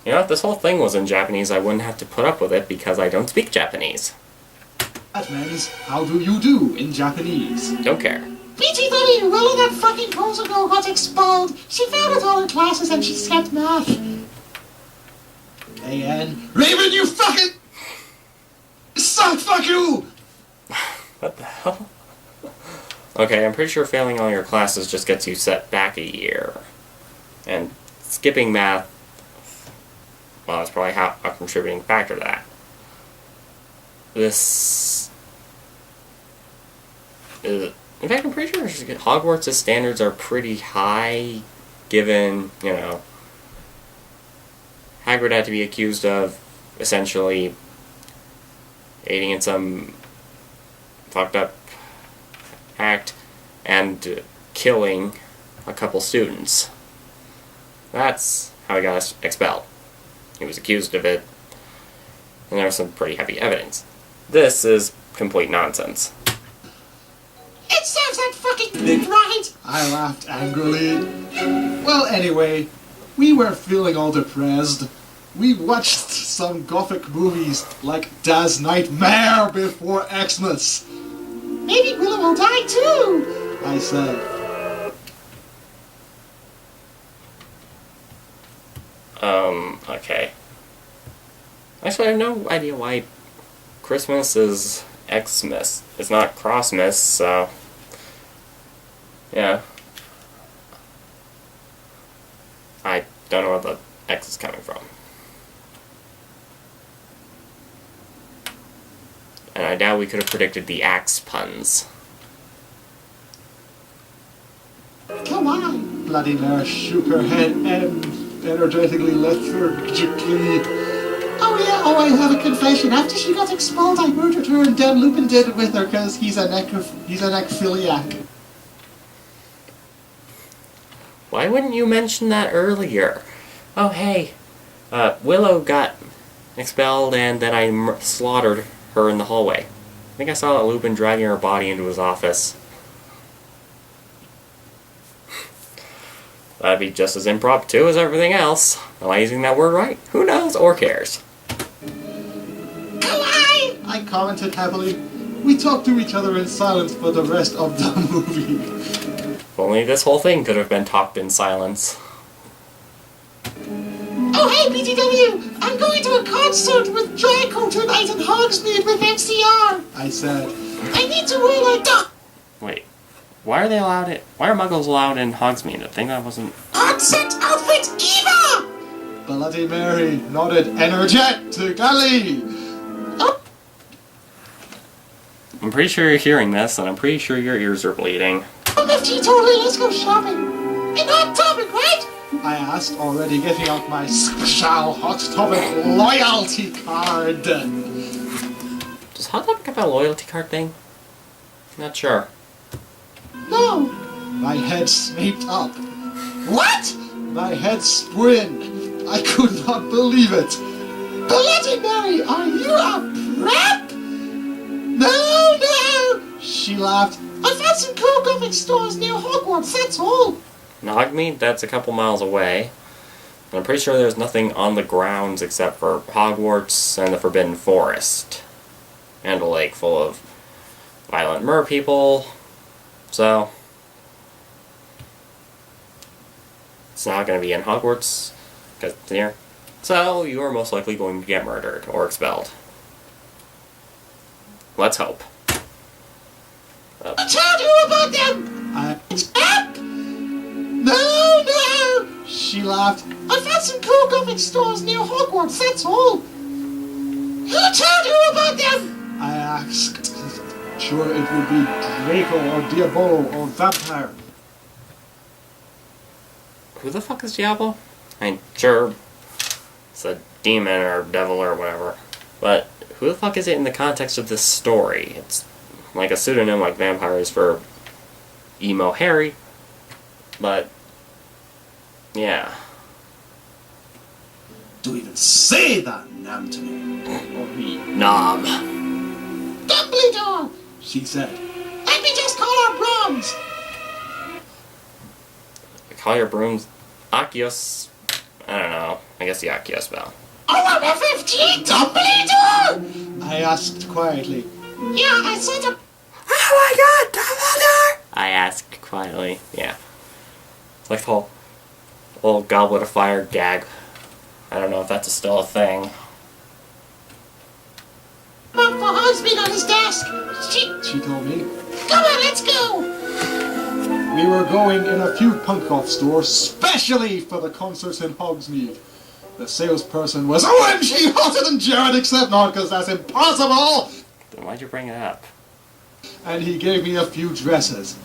Speaker 1: You know, if this whole thing was in Japanese, I wouldn't have to put up with it because I don't speak Japanese.
Speaker 2: That means, how do you do in Japanese?
Speaker 1: Don't care.
Speaker 3: BTW, Willow, that fucking poser girl got expelled. She failed at all her classes and she skipped math.
Speaker 2: AN. Raven, you fucking... Suck, fuck you!
Speaker 1: What the hell? Okay, I'm pretty sure failing all your classes just gets you set back a year. And skipping math, well, it's probably a contributing factor to that. This is... In fact, I'm pretty sure Hogwarts' standards are pretty high, given, you know, Hagrid had to be accused of, essentially, aiding in some fucked up act and killing a couple students. That's how he got expelled. He was accused of it, and there was some pretty heavy evidence. This is complete nonsense.
Speaker 3: It serves that fucking right!
Speaker 2: I laughed angrily. Well, anyway, we were feeling all depressed. We watched some gothic movies like Das Nightmare Before Xmas.
Speaker 3: Maybe Willow will die too!
Speaker 2: I said.
Speaker 1: Okay. Actually, I have no idea why Christmas is Xmas. It's not Crossmas, so... Yeah. I don't know where the X is coming from. And I doubt we could have predicted the axe puns.
Speaker 3: Come on!
Speaker 2: Bloody Mary shook her head and energetically lethargically.
Speaker 3: Oh, I have a confession. After she got expelled, I murdered her, and then Lupin did it with her because he's a necrophiliac.
Speaker 1: Why wouldn't you mention that earlier? Oh, hey, Willow got expelled and then I slaughtered her in the hallway. I think I saw Lupin dragging her body into his office. That'd be just as impromptu as everything else. Am I using that word right? Who knows or cares?
Speaker 3: Collide!
Speaker 2: I commented happily. We talked to each other in silence for the rest of the movie.
Speaker 1: If only this whole thing could have been talked in silence.
Speaker 3: Oh, hey, BTW! I'm going to a concert with Draco tonight in Hogsmeade with MCR!
Speaker 2: I said.
Speaker 3: I need to wear a duck!
Speaker 1: Wait, why are they allowed it? Why are Muggles allowed in Hogsmeade? I think that wasn't...
Speaker 3: Concert outfit Eva!
Speaker 2: Bloody Mary nodded energetically.
Speaker 3: Oh,
Speaker 1: I'm pretty sure you're hearing this, and I'm pretty sure your ears are bleeding.
Speaker 3: MFG totally, let's go shopping! In Hot Topic, right?
Speaker 2: I asked, already getting out my special Hot Topic loyalty card.
Speaker 1: Does Hot Topic have a loyalty card thing? Not sure.
Speaker 3: No.
Speaker 2: My head snaped up.
Speaker 3: What?
Speaker 2: My head sprung. I could not believe it.
Speaker 3: Bloody Mary, are you a prep?
Speaker 2: No, no! She laughed.
Speaker 3: I found some cool gothic stores near Hogwarts, that's all.
Speaker 1: In Hogsmeade, that's a couple miles away. And I'm pretty sure there's nothing on the grounds except for Hogwarts and the Forbidden Forest. And a lake full of violent mer people. So... it's not going to be in Hogwarts, because it's near. So, you are most likely going to get murdered or expelled. Let's hope.
Speaker 3: I told you about them! Prep? No, no!
Speaker 2: She laughed.
Speaker 3: I found some cool gothic stores near Hogwarts, that's all. Who told you about them?
Speaker 2: I asked. Sure, it would be Draco or Diabolo or Vampire.
Speaker 1: Who the fuck is Diablo? I mean, sure, it's a demon or devil or whatever. But who the fuck is it in the context of this story? It's like a pseudonym like vampires for emo Harry. But, yeah.
Speaker 2: Don't even say that name to me. Or me.
Speaker 1: Nom.
Speaker 3: Dumbledore!
Speaker 2: She said.
Speaker 3: Let me just call her Brahms!
Speaker 1: Call your brooms Agios. I don't know. I guess the Agios spell.
Speaker 3: Oh, I'm FFG Dumbledore!
Speaker 2: I asked quietly.
Speaker 3: Yeah, I said a...
Speaker 1: Oh my god, Dumbledore! I asked quietly. Yeah. It's like the whole old Goblet of Fire gag. I don't know if that's still a thing.
Speaker 3: Mark for Hogsmeade on his desk.
Speaker 2: She told me.
Speaker 3: Come on, let's go!
Speaker 2: We were going in a few punk rock stores, specially for the concerts in Hogsmeade. The salesperson was OMG hotter than Jared, except not, because that's impossible!
Speaker 1: Then why'd you bring it up?
Speaker 2: And he gave me a few dresses.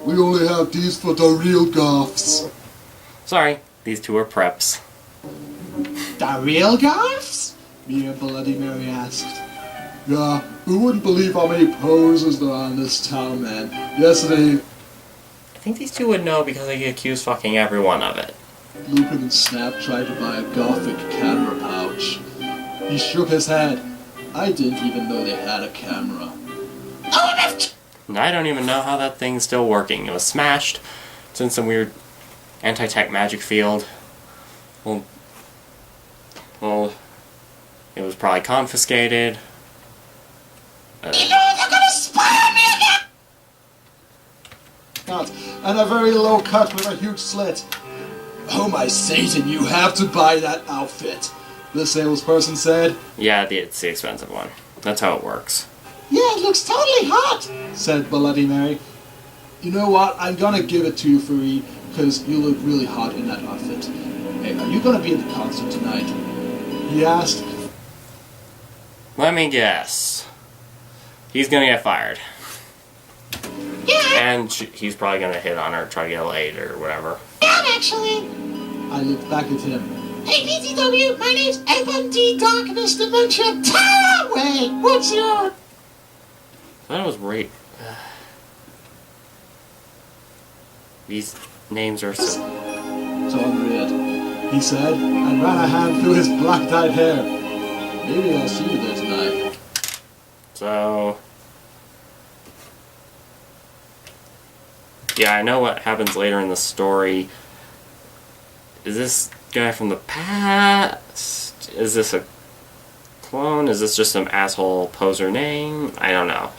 Speaker 2: We only have these for the real goths.
Speaker 1: Sorry, these two are preps.
Speaker 2: The real goths? Me and Bloody Mary asked. Yeah, we wouldn't believe how many posers there are in this town, man. Yesterday,
Speaker 1: I think these two would know because they accuse fucking everyone of it.
Speaker 2: Lupin and Snap tried to buy a gothic camera pouch. He shook his head. I didn't even know they had a camera.
Speaker 1: And I don't even know how that thing's still working. It was smashed. It's in some weird anti-tech magic field. Well, it was probably confiscated.
Speaker 3: You know they're gonna spy on me again!
Speaker 2: And a very low cut with a huge slit. Oh my Satan, you have to buy that outfit, the salesperson said.
Speaker 1: Yeah, it's the expensive one. That's how it works.
Speaker 3: Yeah, it looks totally hot!
Speaker 2: Said Bloody Mary. You know what, I'm gonna give it to you free, because you look really hot in that outfit. Hey, are you gonna be at the concert tonight? He asked.
Speaker 1: Let me guess. He's gonna get fired.
Speaker 3: Yeah,
Speaker 1: And he's probably gonna hit on her, try to get laid or whatever.
Speaker 3: yeah, actually.
Speaker 2: I looked back at him.
Speaker 3: Hey, BTW, my name's FMD Darkness Dimension Tower! Wait, what's your...
Speaker 1: I thought it was rape. These names are so...
Speaker 2: Tom read, he said, and ran a hand through his black-dyed hair. Maybe I'll see you there tonight.
Speaker 1: So... yeah, I know what happens later in the story. Is this guy from the past? Is this a clone? Is this just some asshole poser name? I don't know.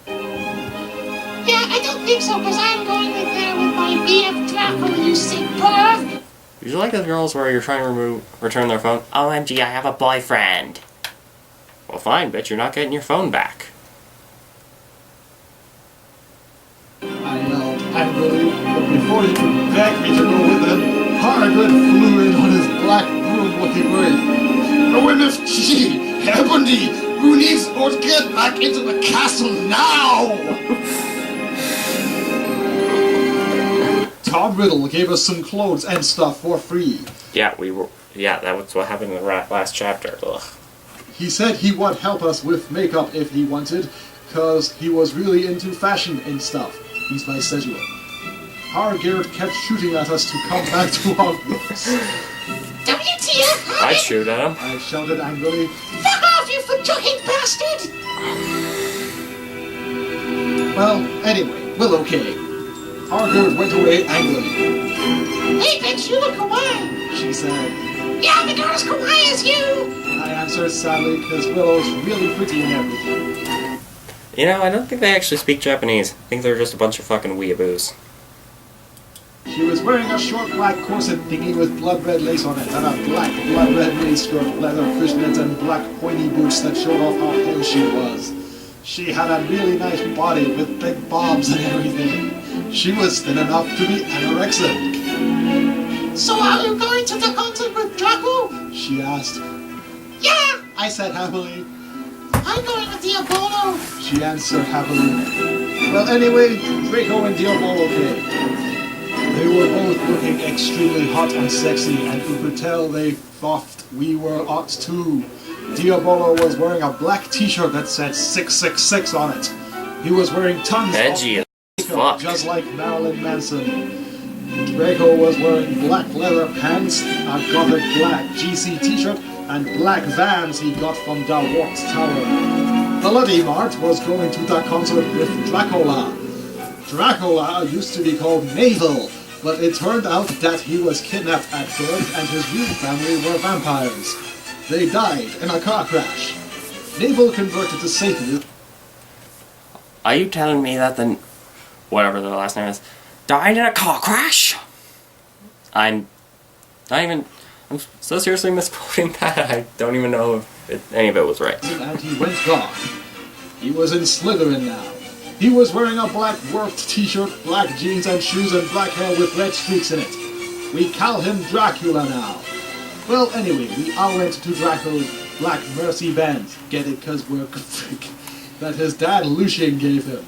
Speaker 3: Yeah, I don't think so, because I'm going in there with my BF Draco, you sick perv!
Speaker 1: Did you like the girls where you're trying to return their phone? OMG, I have a boyfriend. Well, fine, bitch, you're not getting your phone back.
Speaker 2: I yelled angrily, but before he could beg me to go with him, Hargood flew in on his black broom-looking rig. OMFG! Heavenly! Who needs to get back into the castle now? Tom Riddle gave us some clothes and stuff for free.
Speaker 1: Yeah, that was what happened in the last chapter. Ugh.
Speaker 2: He said he would help us with makeup if he wanted, cause he was really into fashion and stuff. He's bisexual. Hargerd kept shooting at us to come back to Hogwarts.
Speaker 3: WTF,
Speaker 1: I'd shoot at him.
Speaker 2: I shouted angrily.
Speaker 3: Fuck off, you for-chucking bastard!
Speaker 2: Well, anyway, we're okay. Hargerd went away angrily.
Speaker 3: Hey, bitch, you look kawaii!
Speaker 2: She said.
Speaker 3: Yeah, I'm not as kawaii as you!
Speaker 2: I answered sadly, because Willow's really pretty and everything.
Speaker 1: You know, I don't think they actually speak Japanese. I think they're just a bunch of fucking weeaboos.
Speaker 2: She was wearing a short black corset thingy with blood red lace on it, and a black blood red mini skirt, leather fishnets, and black pointy boots that showed off how thin she was. She had a really nice body with big bobs and everything. She was thin enough to be anorexic.
Speaker 3: So are you going to the concert with Draco?
Speaker 2: She asked.
Speaker 3: Yeah!
Speaker 2: I said happily.
Speaker 3: I'm going with Diabolo!
Speaker 2: She answered happily. Well, anyway, Draco and Diabolo came. They were both looking extremely hot and sexy, and you could tell they thought we were hot too. Diabolo was wearing a black t-shirt that said 666 on it. He was wearing tons
Speaker 1: Edgy
Speaker 2: of
Speaker 1: as
Speaker 2: makeup,
Speaker 1: fuck.
Speaker 2: just like Marilyn Manson. Draco was wearing black leather pants, a gothic black GC t-shirt, and black Vans he got from Dalwart's Tower. Bloody Mart was going to the concert with Dracola. Dracola used to be called Navel, but it turned out that he was kidnapped at birth and his real family were vampires. They died in a car crash. Navel converted to Satanism.
Speaker 1: Are you telling me that the... whatever the last name is... died in a car crash? I'm not even... I'm so seriously misquoting that, I don't even know if any of it was right.
Speaker 2: And he went goth. He was in Slytherin now. He was wearing a black worked t-shirt, black jeans and shoes, and black hair with red streaks in it. We call him Dracula now. Well, anyway, we all went to Draco's Black Mercy Band. Get it? Cause we're that his dad Lucian gave him.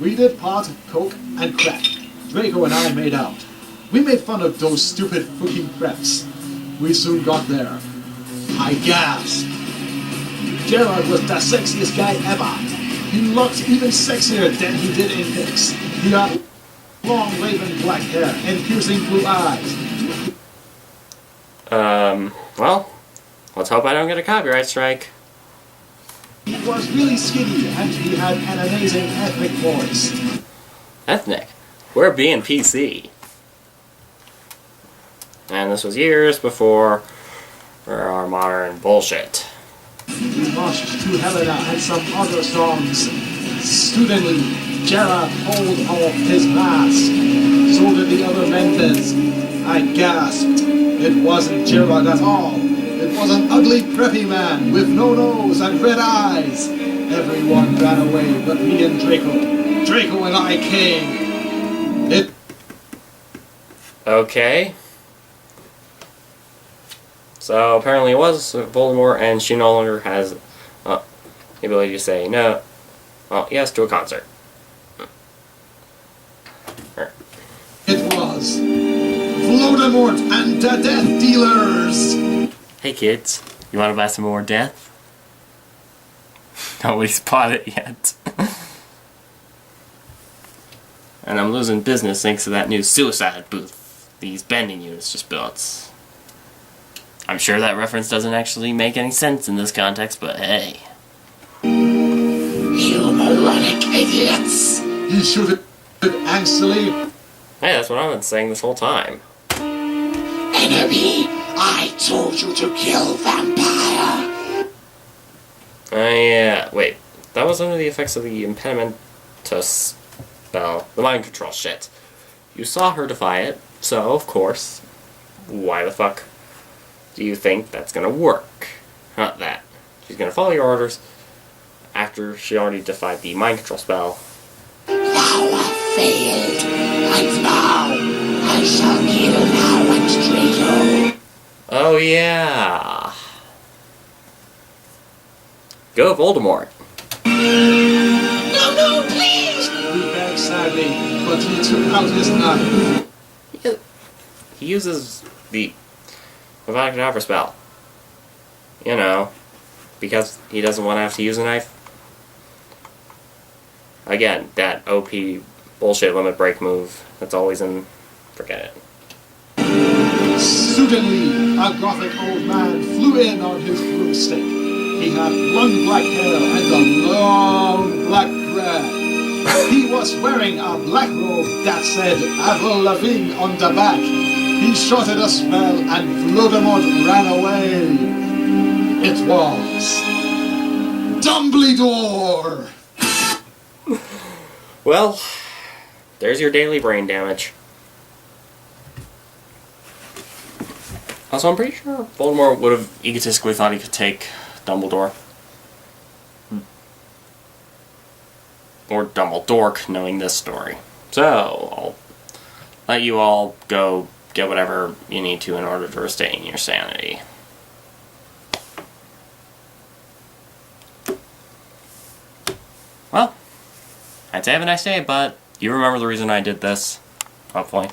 Speaker 2: We did pot, coke, and crack. Draco and I made out. We made fun of those stupid fucking preps. We soon got there. I gasped. Gerard was the sexiest guy ever. He looked even sexier than he did in pics. He had long raven black hair and piercing blue eyes.
Speaker 1: Well, let's hope I don't get a copyright strike.
Speaker 2: He was really skinny and he had an amazing ethnic voice.
Speaker 1: Ethnic? We're being PC. And this was years before our modern bullshit.
Speaker 2: We marched to Helena and some other songs. Studently, Gerard pulled off his mask. So did the other members. I gasped. It wasn't Gerard at all. It was an ugly, preppy man with no nose and red eyes. Everyone ran away but me and Draco. Draco and I came. It...
Speaker 1: Okay. So apparently it was Voldemort, and she no longer has the ability to say no. Well, yes, to a concert.
Speaker 2: It was Voldemort and the Death Dealers.
Speaker 1: Hey kids, you want to buy some more death? Nobody's bought it yet. And I'm losing business thanks to that new suicide booth these bending units just built. I'm sure that reference doesn't actually make any sense in this context, but hey.
Speaker 3: You moronic idiots!
Speaker 2: He shouted angstily.
Speaker 1: Hey, that's what I've been saying this whole time.
Speaker 3: Enemy, I told you to kill vampire!
Speaker 1: Yeah, wait. That was under the effects of the impedimenta spell. The mind control shit. You saw her defy it, so, of course, why the fuck do you think that's gonna work? Not that. She's gonna follow your orders after she already defied the mind control spell.
Speaker 3: Thou hast failed, and now I shall kill thou and Draco.
Speaker 1: Oh yeah. Go Voldemort.
Speaker 3: No, please!
Speaker 2: He begged sadly, but he took out his knife.
Speaker 1: He uses the Avada spell. You know, because he doesn't want to have to use a knife. Again, that OP bullshit limit break move that's always in. Forget it.
Speaker 2: Suddenly, a gothic old man flew in on his broomstick. He had blonde black hair and a long black beard. He was wearing a black robe that said Avril Lavigne on the back. He shouted a spell and Voldemort ran away. It was Dumbledore!
Speaker 1: Well, there's your daily brain damage. Also, I'm pretty sure Voldemort would have egotistically thought he could take Dumbledore. Or Dumbledore, knowing this story. So, I'll let you all go get whatever you need to in order to retain your sanity. Well, I'd say have a nice day, but you remember the reason I did this, hopefully.